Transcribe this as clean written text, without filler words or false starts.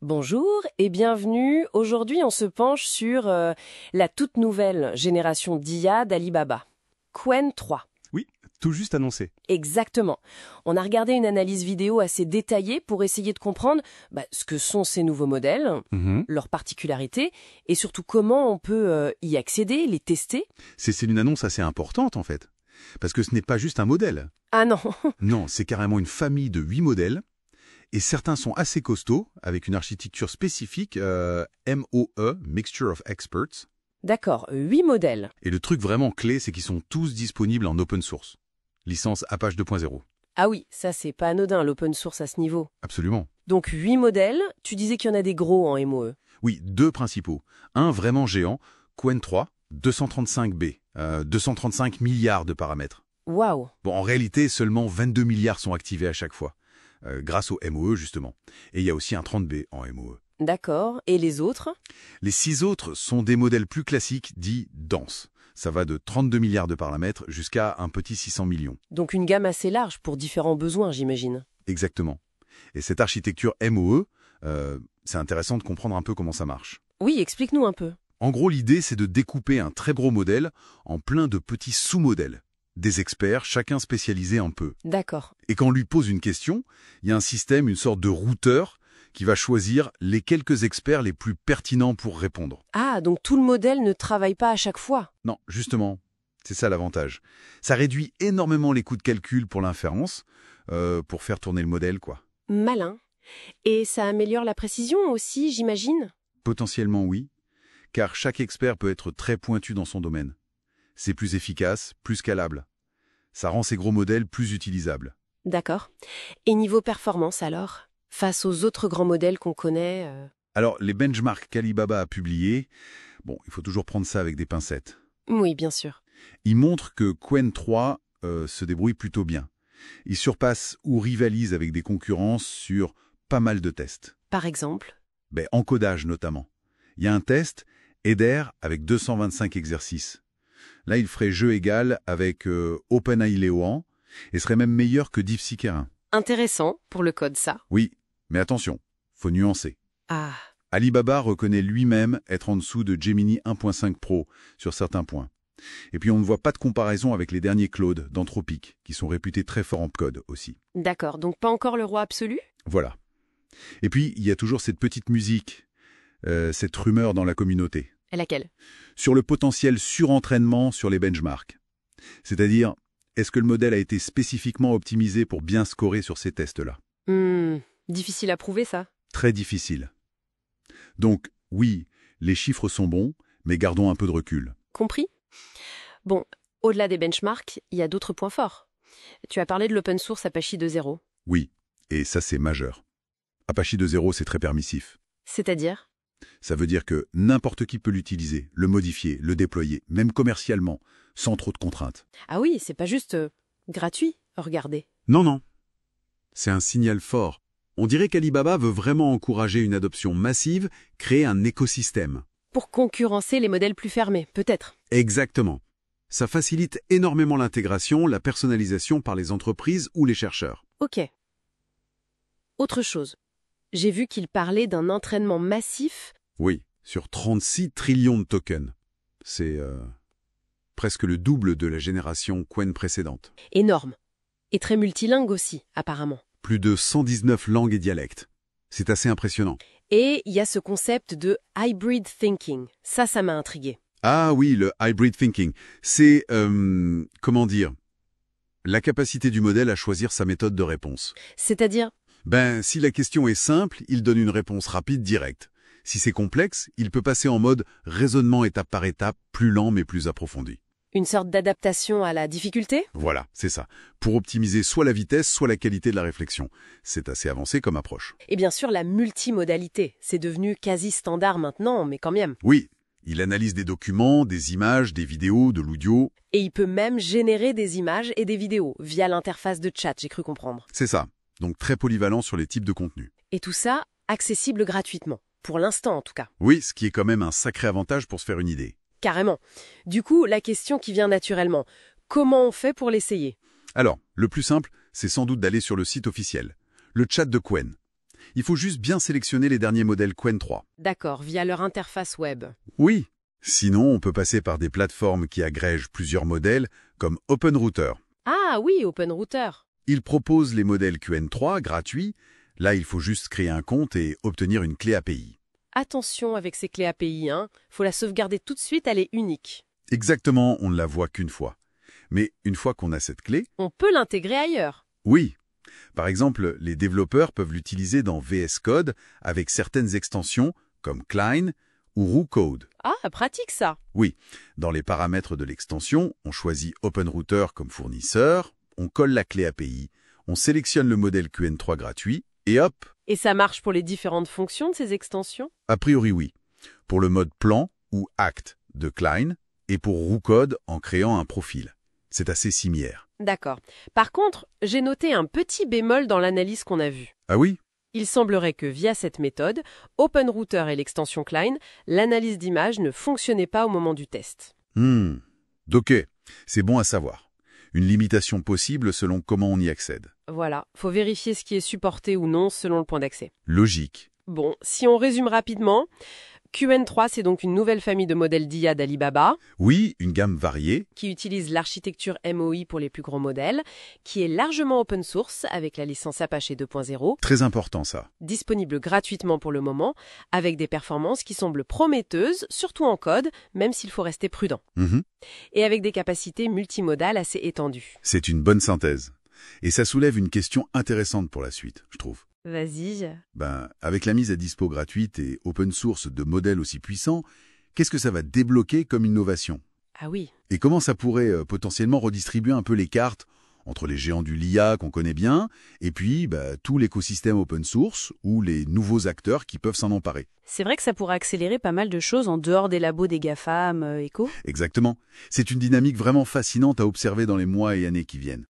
Bonjour et bienvenue. Aujourd'hui, on se penche sur la toute nouvelle génération d'IA d'Alibaba, Qwen 3. Oui, tout juste annoncé. Exactement. On a regardé une analyse vidéo assez détaillée pour essayer de comprendre ce que sont ces nouveaux modèles, leurs particularités et surtout comment on peut y accéder, les tester. C'est une annonce assez importante en fait, parce que ce n'est pas juste un modèle. Ah non. Non, c'est carrément une famille de 8 modèles. Et certains sont assez costauds, avec une architecture spécifique, MOE, Mixture of Experts. D'accord, 8 modèles. Et le truc vraiment clé, c'est qu'ils sont tous disponibles en open source. Licence Apache 2.0. Ah oui, ça c'est pas anodin, l'open source à ce niveau. Absolument. Donc 8 modèles, tu disais qu'il y en a des gros en MOE. Oui, 2 principaux. Un vraiment géant, Qwen 3, 235B, 235 milliards de paramètres. Waouh. Bon, en réalité, seulement 22 milliards sont activés à chaque fois. Grâce au MOE, justement. Et il y a aussi un 30B en MOE. D'accord. Et les autres? Les 6 autres sont des modèles plus classiques, dits denses. Ça va de 32 milliards de paramètres jusqu'à un petit 600 millions. Donc une gamme assez large pour différents besoins, j'imagine. Exactement. Et cette architecture MOE, c'est intéressant de comprendre un peu comment ça marche. Oui, explique-nous un peu. En gros, l'idée, c'est de découper un très gros modèle en plein de petits sous-modèles. Des experts, chacun spécialisé un peu. D'accord. Et quand on lui pose une question, il y a un système, une sorte de routeur, qui va choisir les quelques experts les plus pertinents pour répondre. Ah, donc tout le modèle ne travaille pas à chaque fois. Non, justement, c'est ça l'avantage. Ça réduit énormément les coûts de calcul pour l'inférence, pour faire tourner le modèle, quoi. Malin. Et ça améliore la précision aussi, j'imagine? Potentiellement oui, car chaque expert peut être très pointu dans son domaine. C'est plus efficace, plus scalable. Ça rend ces gros modèles plus utilisables. D'accord. Et niveau performance alors? Face aux autres grands modèles qu'on connaît Alors, les benchmarks qu'Alibaba a publiés, bon, il faut toujours prendre ça avec des pincettes. Oui, bien sûr. Ils montrent que Qwen 3 se débrouille plutôt bien. Il surpasse ou rivalise avec des concurrents sur pas mal de tests. Par exemple? Encodage notamment. Il y a un test, EDER, avec 225 exercices. Là, il ferait jeu égal avec OpenAI Léoan et serait même meilleur que DeepSeek R1. Intéressant pour le code, ça. Oui, mais attention, faut nuancer. Ah. Alibaba reconnaît lui-même être en dessous de Gemini 1.5 Pro sur certains points. Et puis on ne voit pas de comparaison avec les derniers Claude d'Anthropic, qui sont réputés très forts en code aussi. D'accord, donc pas encore le roi absolu? Voilà. Et puis, il y a toujours cette petite musique, cette rumeur dans la communauté. Et laquelle? Sur le potentiel surentraînement sur les benchmarks. C'est-à-dire, est-ce que le modèle a été spécifiquement optimisé pour bien scorer sur ces tests-là? Difficile à prouver, ça. Très difficile. Donc, oui, les chiffres sont bons, mais gardons un peu de recul. Compris? Bon, au-delà des benchmarks, il y a d'autres points forts. Tu as parlé de l'open source Apache 2.0. Oui, et ça c'est majeur. Apache 2.0, c'est très permissif. C'est-à-dire? Ça veut dire que n'importe qui peut l'utiliser, le modifier, le déployer, même commercialement, sans trop de contraintes. Ah oui, c'est pas juste gratuit, regardez. Non. C'est un signal fort. On dirait qu'Alibaba veut vraiment encourager une adoption massive, créer un écosystème. Pour concurrencer les modèles plus fermés, peut-être. Exactement. Ça facilite énormément l'intégration, la personnalisation par les entreprises ou les chercheurs. Ok. Autre chose. J'ai vu qu'il parlait d'un entraînement massif. Oui, sur 36 trillions de tokens. C'est presque le double de la génération Qwen précédente. Énorme. Et très multilingue aussi, apparemment. Plus de 119 langues et dialectes. C'est assez impressionnant. Et il y a ce concept de hybrid thinking. Ça m'a intrigué. Ah oui, le hybrid thinking. C'est, comment dire, la capacité du modèle à choisir sa méthode de réponse. C'est-à-dire? Si la question est simple, il donne une réponse rapide, directe. Si c'est complexe, il peut passer en mode raisonnement étape par étape, plus lent mais plus approfondi. Une sorte d'adaptation à la difficulté? Voilà, c'est ça. Pour optimiser soit la vitesse, soit la qualité de la réflexion. C'est assez avancé comme approche. Et bien sûr, la multimodalité. C'est devenu quasi standard maintenant, mais quand même. Oui, il analyse des documents, des images, des vidéos, de l'audio. Et il peut même générer des images et des vidéos via l'interface de chat, j'ai cru comprendre. C'est ça. Donc très polyvalent sur les types de contenus. Et tout ça, accessible gratuitement. Pour l'instant, en tout cas. Oui, ce qui est quand même un sacré avantage pour se faire une idée. Carrément. Du coup, la question qui vient naturellement, comment on fait pour l'essayer? Alors, le plus simple, c'est sans doute d'aller sur le site officiel, le chat de Qwen. Il faut juste bien sélectionner les derniers modèles Qwen 3. D'accord, via leur interface web. Oui. Sinon, on peut passer par des plateformes qui agrègent plusieurs modèles, comme OpenRouter. Ah oui, OpenRouter. Ils proposent les modèles Qwen 3 gratuits. Là, il faut juste créer un compte et obtenir une clé API. Attention avec ces clés API, hein. Faut la sauvegarder tout de suite, elle est unique. Exactement, on ne la voit qu'une fois. Mais une fois qu'on a cette clé, On peut l'intégrer ailleurs. oui. Par exemple, les développeurs peuvent l'utiliser dans VS Code avec certaines extensions comme Cline ou RuCode. Ah, pratique ça. Oui, dans les paramètres de l'extension, on choisit OpenRouter comme fournisseur, on colle la clé API, on sélectionne le modèle Qwen 3 gratuit, et hop, Et ça marche pour les différentes fonctions de ces extensions? a priori oui. Pour le mode plan ou act de Cline, et pour RuCode en créant un profil. C'est assez similaire. D'accord. Par contre, j'ai noté un petit bémol dans l'analyse qu'on a vue. Ah oui? Il semblerait que via cette méthode, OpenRouter et l'extension Cline, l'analyse d'image ne fonctionnait pas au moment du test. Ok, c'est bon à savoir. Une limitation possible selon comment on y accède. Voilà, faut vérifier ce qui est supporté ou non selon le point d'accès. Logique. Bon, si on résume rapidement, Qwen 3, c'est donc une nouvelle famille de modèles d'IA d'Alibaba Oui, une gamme variée. qui utilise l'architecture MOI pour les plus grands modèles, qui est largement open source avec la licence Apache 2.0, Très important ça. disponible gratuitement pour le moment, avec des performances qui semblent prometteuses, surtout en code, même s'il faut rester prudent, et avec des capacités multimodales assez étendues. C'est une bonne synthèse. Et ça soulève une question intéressante pour la suite, je trouve. Vas-y. Avec la mise à dispo gratuite et open source de modèles aussi puissants, qu'est-ce que ça va débloquer comme innovation? Ah oui. Et comment ça pourrait potentiellement redistribuer un peu les cartes entre les géants du LIA qu'on connaît bien, et puis tout l'écosystème open source ou les nouveaux acteurs qui peuvent s'en emparer? C'est vrai que ça pourrait accélérer pas mal de choses en dehors des labos des GAFAM, éco. Exactement. C'est une dynamique vraiment fascinante à observer dans les mois et années qui viennent.